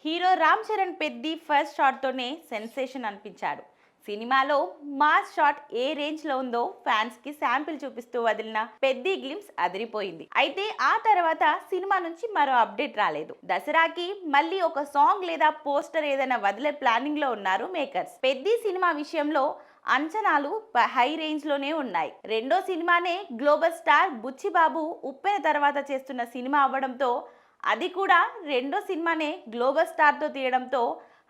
Hero Ram Charan Peddi first షాట్తోనే sensation అనిపించాడు. సినిమాలో మాస్ షాట్ ఏ రేంజ్లో ఉందో ఫ్యాన్స్కి శాంపిల్ చూపిస్తూ వదిలిన పెద్ది గ్లిమ్స్ అదిరిపోయింది. అయితే ఆ తర్వాత సినిమా నుంచి మరో అప్డేట్ రాలేదు. దసరాకి మళ్ళీ ఒక సాంగ్ లేదా పోస్టర్ ఏదైనా వదిలే ప్లానింగ్ లో ఉన్నారు మేకర్స్. పెద్ది సినిమా విషయంలో అంచనాలు హై రేంజ్ లోనే ఉన్నాయి. రెండో సినిమానే గ్లోబల్ స్టార్ బుచ్చిబాబు ఉప్పెన తర్వాత చేస్తున్న సినిమా అవ్వడంతో, అది కూడా రెండో సినిమానే గ్లోబల్ స్టార్తో తీయడంతో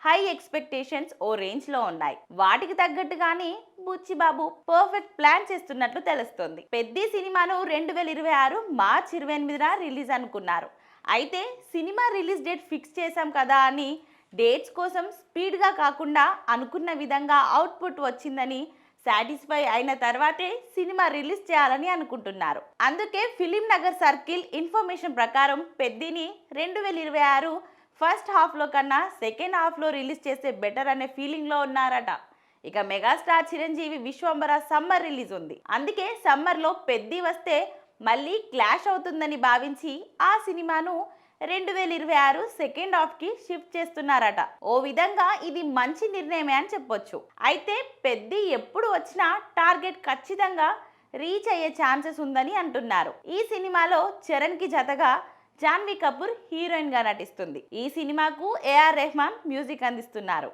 హై ఎక్స్పెక్టేషన్స్ ఓ రేంజ్లో ఉన్నాయి. వాటికి తగ్గట్టుగానే బుచ్చిబాబు పర్ఫెక్ట్ ప్లాన్ చేస్తున్నట్లు తెలుస్తోంది. పెద్ద సినిమాను 2026 మార్చ్ 28న రిలీజ్ అనుకున్నారు. అయితే సినిమా రిలీజ్ డేట్ ఫిక్స్ చేశాం కదా అని డేట్స్ కోసం స్పీడ్గా కాకుండా అనుకున్న విధంగా అవుట్పుట్ వచ్చిందని సాటిస్ఫై అయిన తర్వాతే సినిమా రిలీజ్ చేయాలని అనుకుంటున్నారు. అందుకే ఫిలిం నగర్ సర్కిల్ ఇన్ఫర్మేషన్ ప్రకారం పెద్దిని 2026 ఫస్ట్ హాఫ్లో కన్నా సెకండ్ హాఫ్లో రిలీజ్ చేస్తే బెటర్ అనే ఫీలింగ్లో ఉన్నారట. ఇక megastar Chiranjeevi Vishwambhara summer release ఉంది. అందుకే సమ్మర్లో పెద్ది వస్తే మళ్ళీ క్లాష్ అవుతుందని భావించి ఆ సినిమాను 2026 సెకండ్ హాఫ్కి షిఫ్ట్ చేస్తున్నారట. ఓ విధంగా ఇది మంచి నిర్ణయమే అని చెప్పొచ్చు. అయితే పెద్ది ఎప్పుడు వచ్చినా టార్గెట్ ఖచ్చితంగా రీచ్ అయ్యే ఛాన్సెస్ ఉందని అంటున్నారు. ఈ సినిమాలో చరణ్కి జతగా జాన్వీ కపూర్ హీరోయిన్గా నటిస్తుంది. ఈ సినిమాకు ఏఆర్ రెహమాన్ మ్యూజిక్ అందిస్తున్నారు.